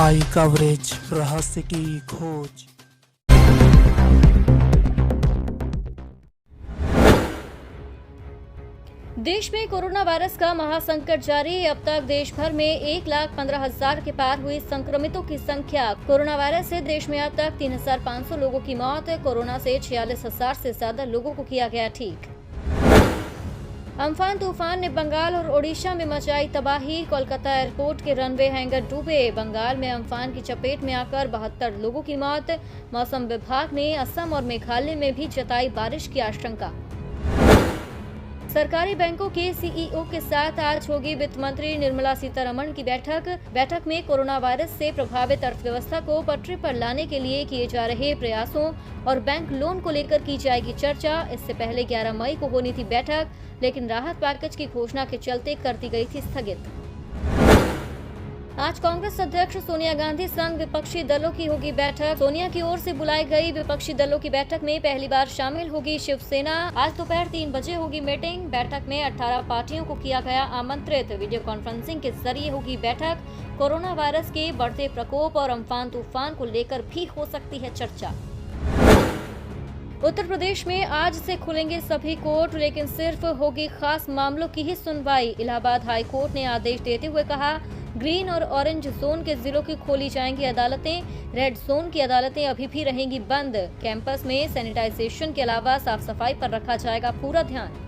आई coverage, रहस्य की खोज। देश में कोरोना वायरस का महासंकट जारी। अब तक देश भर में 1,15,000 के पार हुई संक्रमितों की संख्या। कोरोना वायरस से देश में अब तक 3,500 लोगों की मौत। कोरोना से 46,000 से ज्यादा लोगों को किया गया ठीक। अम्फान तूफान ने बंगाल और ओडिशा में मचाई तबाही। कोलकाता एयरपोर्ट के रनवे हैंगर डूबे। बंगाल में अम्फान की चपेट में आकर 72 लोगों की मौत। मौसम विभाग ने असम और मेघालय में भी जताई बारिश की आशंका। सरकारी बैंकों के सीईओ के साथ आज होगी वित्त मंत्री निर्मला सीतारमण की बैठक में कोरोना वायरस से प्रभावित अर्थव्यवस्था को पटरी पर लाने के लिए किए जा रहे प्रयासों और बैंक लोन को लेकर की जाएगी चर्चा। इससे पहले 11 मई को होनी थी बैठक, लेकिन राहत पैकेज की घोषणा के चलते कर दी गई थी स्थगित। आज कांग्रेस अध्यक्ष सोनिया गांधी संग विपक्षी दलों की होगी बैठक। सोनिया की ओर से बुलाई गई विपक्षी दलों की बैठक में पहली बार शामिल होगी शिवसेना। आज दोपहर 3 बजे होगी मीटिंग। बैठक में 18 पार्टियों को किया गया आमंत्रित। वीडियो कॉन्फ्रेंसिंग के जरिए होगी बैठक। कोरोना वायरस के बढ़ते प्रकोप और अम्फान तूफान को लेकर भी हो सकती है चर्चा। उत्तर प्रदेश में आज से खुलेंगे सभी कोर्ट, लेकिन सिर्फ होगी खास मामलों की ही सुनवाई। इलाहाबाद हाई कोर्ट ने आदेश देते हुए कहा, ग्रीन और ऑरेंज जोन के जिलों की खोली जाएंगी अदालतें। रेड जोन की अदालतें अभी भी रहेंगी बंद। कैंपस में सैनिटाइजेशन के अलावा साफ सफाई पर रखा जाएगा पूरा ध्यान।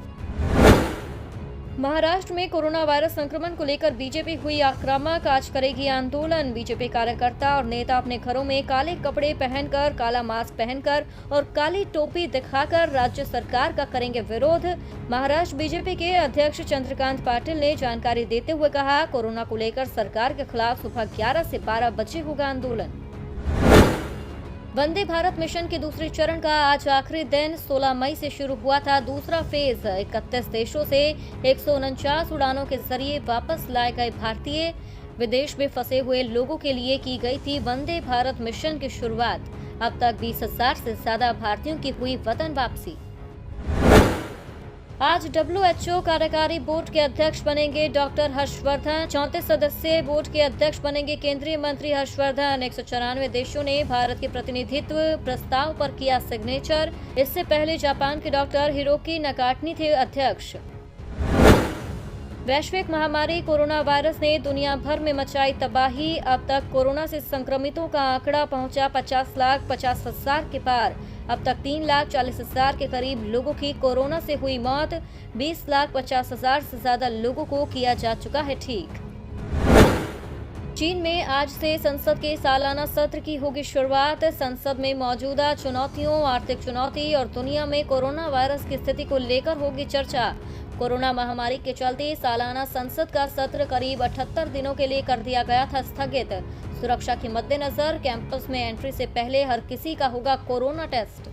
महाराष्ट्र में कोरोना वायरस संक्रमण को लेकर बीजेपी हुई आक्रामक। आज करेगी आंदोलन। बीजेपी कार्यकर्ता और नेता अपने घरों में काले कपड़े पहनकर, काला मास्क पहनकर और काली टोपी दिखाकर राज्य सरकार का करेंगे विरोध। महाराष्ट्र बीजेपी के अध्यक्ष चंद्रकांत पाटिल ने जानकारी देते हुए कहा, कोरोना को लेकर सरकार के खिलाफ सुबह 11 से 12 बजे होगा आंदोलन। वंदे भारत मिशन के दूसरे चरण का आज आखिरी दिन 16 मई से शुरू हुआ था दूसरा फेज। 31 देशों से 149 उड़ानों के जरिए वापस लाए गए भारतीय। विदेश में फंसे हुए लोगों के लिए की गई थी वंदे भारत मिशन की शुरुआत। अब तक 20,000 से ज्यादा भारतीयों की हुई वतन वापसी। आज WHO कार्यकारी बोर्ड के अध्यक्ष बनेंगे डॉक्टर हर्षवर्धन। 34 सदस्यीय बोर्ड के अध्यक्ष बनेंगे केंद्रीय मंत्री हर्षवर्धन। 194 देशों ने भारत के प्रतिनिधित्व प्रस्ताव पर किया सिग्नेचर। इससे पहले जापान के डॉक्टर हिरोकी नकाटनी थे अध्यक्ष। वैश्विक महामारी कोरोना वायरस ने दुनिया भर में मचाई तबाही। अब तक कोरोना से संक्रमितों का आंकड़ा पहुंचा 50,50,000 के पार। अब तक 3,40,000 के करीब लोगों की कोरोना से हुई मौत। 20,50,000 से ज्यादा लोगों को किया जा चुका है ठीक। चीन में आज से संसद के सालाना सत्र की होगी शुरुआत। संसद में मौजूदा चुनौतियों, आर्थिक चुनौती और दुनिया में कोरोना वायरस की स्थिति को लेकर होगी चर्चा। कोरोना महामारी के चलते सालाना संसद का सत्र करीब 78 दिनों के लिए कर दिया गया था स्थगित। सुरक्षा के मद्देनजर कैंपस में एंट्री से पहले हर किसी का होगा कोरोना टेस्ट।